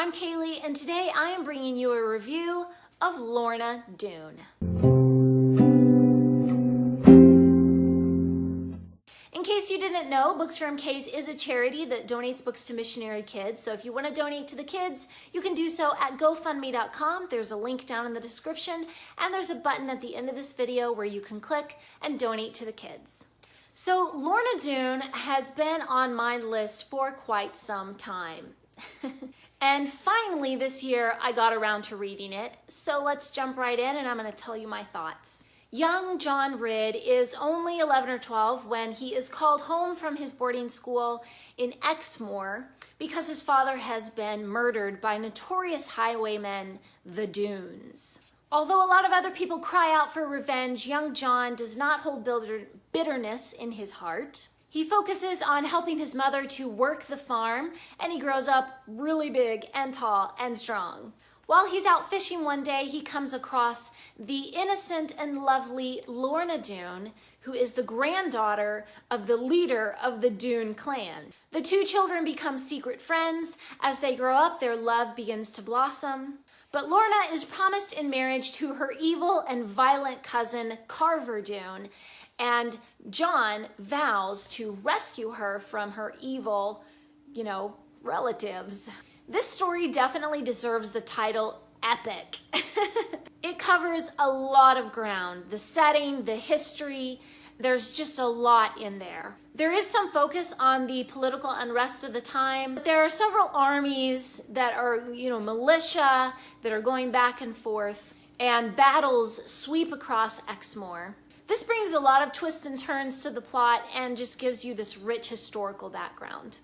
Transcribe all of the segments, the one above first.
I'm Kaylee, and today I am bringing you a review of Lorna Doone. In case you didn't know, Books for MKs is a charity that donates books to missionary kids. So if you want to donate to the kids, you can do so at GoFundMe.com. There's a link down in the description, and there's a button at the end of this video where you can click and donate to the kids. So Lorna Doone has been on my list for quite some time. And finally this year I got around to reading it. So let's jump right in and I'm going to tell you my thoughts. Young John Ridd is only 11 or 12 when he is called home from his boarding school in Exmoor because his father has been murdered by notorious highwaymen, the Doones. Although a lot of other people cry out for revenge, young John does not hold bitterness in his heart. He focuses on helping his mother to work the farm, and he grows up really big and tall and strong. While he's out fishing one day, he comes across the innocent and lovely Lorna Doone, who is the granddaughter of the leader of the Doone clan. The two children become secret friends. As they grow up, their love begins to blossom. But Lorna is promised in marriage to her evil and violent cousin, Carver Doone, and John vows to rescue her from her evil, relatives. This story definitely deserves the title epic. It covers a lot of ground, the setting, the history. There's just a lot in there. There is some focus on the political unrest of the time. There are several armies that are, militia that are going back and forth, and battles sweep across Exmoor. This brings a lot of twists and turns to the plot and just gives you this rich historical background.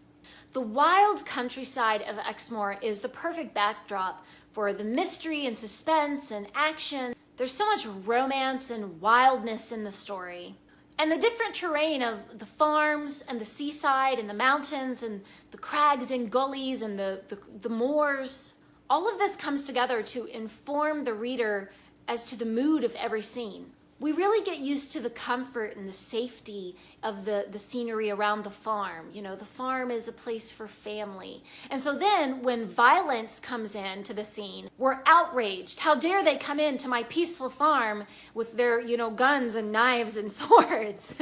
The wild countryside of Exmoor is the perfect backdrop for the mystery and suspense and action. There's so much romance and wildness in the story. And the different terrain of the farms and the seaside and the mountains and the crags and gullies and the moors, all of this comes together to inform the reader as to the mood of every scene. We really get used to the comfort and the safety of the scenery around the farm. The farm is a place for family. And so then when violence comes into the scene, we're outraged. How dare they come into my peaceful farm with their, guns and knives and swords?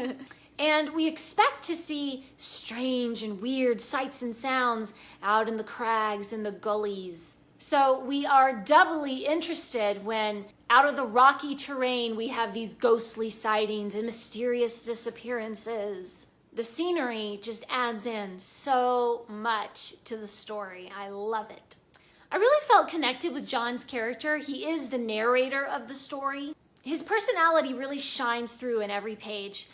And we expect to see strange and weird sights and sounds out in the crags and the gullies. So we are doubly interested when out of the rocky terrain we have these ghostly sightings and mysterious disappearances. The scenery just adds in so much to the story. I love it. I really felt connected with John's character. He is the narrator of the story. His personality really shines through in every page.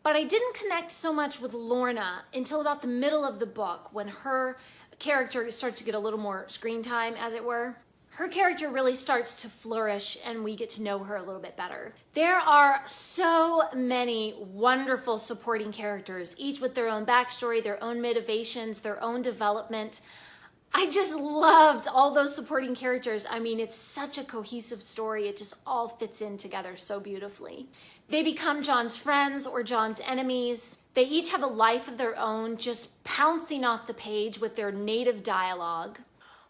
But I didn't connect so much with Lorna until about the middle of the book when her character starts to get a little more screen time, as it were. Her character really starts to flourish and we get to know her a little bit better. There are so many wonderful supporting characters, each with their own backstory, their own motivations, their own development. I just loved all those supporting characters. I mean, it's such a cohesive story. It just all fits in together so beautifully. They become John's friends or John's enemies. They each have a life of their own, just pouncing off the page with their native dialogue.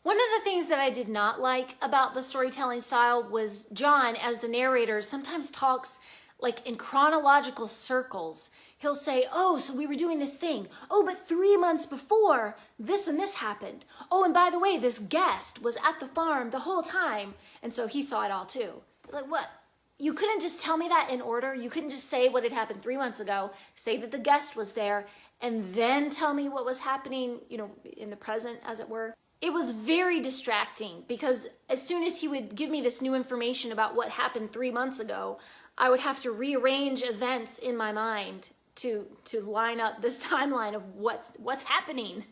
One of the things that I did not like about the storytelling style was John, as the narrator, sometimes talks like in chronological circles. He'll say, oh, so we were doing this thing. Oh, but 3 months before, this and this happened. Oh, and by the way, this guest was at the farm the whole time. And so he saw it all too. Like, what? You couldn't just tell me that in order? You couldn't just say what had happened 3 months ago, say that the guest was there, and then tell me what was happening, in the present, as it were? It was very distracting because as soon as he would give me this new information about what happened 3 months ago, I would have to rearrange events in my mind to line up this timeline of what's happening.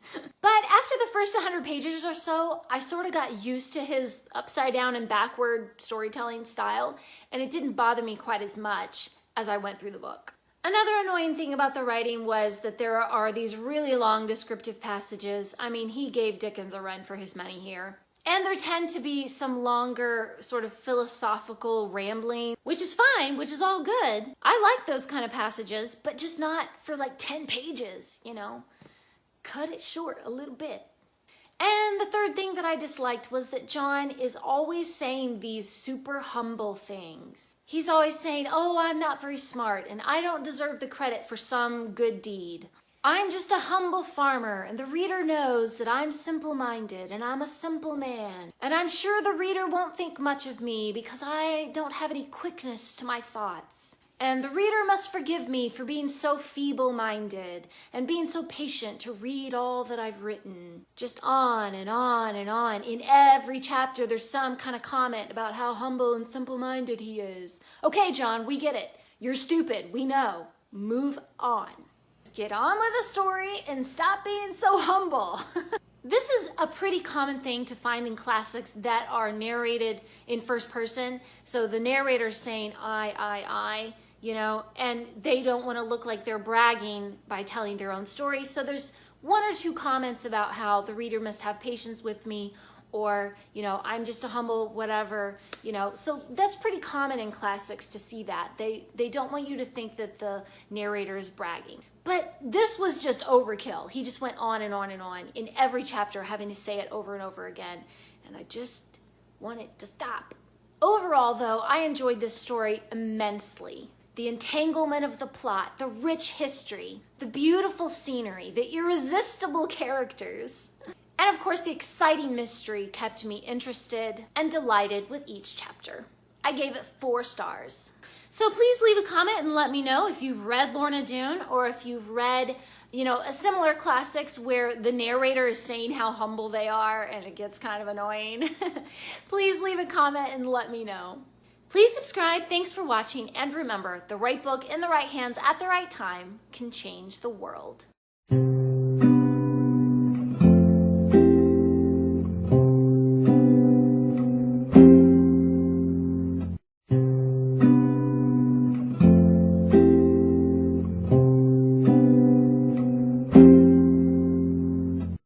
But after the first 100 pages or so, I sort of got used to his upside down and backward storytelling style, and it didn't bother me quite as much as I went through the book. Another annoying thing about the writing was that there are these really long descriptive passages. I mean, he gave Dickens a run for his money here. And there tend to be some longer sort of philosophical rambling, which is fine, which is all good. I like those kind of passages, but just not for like 10 pages, Cut it short a little bit. And the third thing that I disliked was that John is always saying these super humble things. He's always saying, oh, I'm not very smart and I don't deserve the credit for some good deed. I'm just a humble farmer and the reader knows that I'm simple-minded and I'm a simple man. And I'm sure the reader won't think much of me because I don't have any quickness to my thoughts. And the reader must forgive me for being so feeble-minded and being so patient to read all that I've written. Just on and on and on. In every chapter, there's some kind of comment about how humble and simple-minded he is. Okay, John, we get it. You're stupid. We know. Move on. Get on with the story and stop being so humble. This is a pretty common thing to find in classics that are narrated in first person. So the narrator's saying, I, you know, and they don't want to look like they're bragging by telling their own story. So there's one or two comments about how the reader must have patience with me, or, you know, I'm just a humble whatever, you know. So that's pretty common in classics to see that. They don't want you to think that the narrator is bragging. But this was just overkill. He just went on and on and on in every chapter, having to say it over and over again. And I just want it to stop. Overall, though, I enjoyed this story immensely. The entanglement of the plot, the rich history, the beautiful scenery, the irresistible characters, and of course the exciting mystery kept me interested and delighted with each chapter. I gave it 4 stars. So please leave a comment and let me know if you've read Lorna Doone, or if you've read, you know, a similar classics where the narrator is saying how humble they are and it gets kind of annoying. Please leave a comment and let me know. Please subscribe, thanks for watching, and remember, the right book in the right hands at the right time can change the world.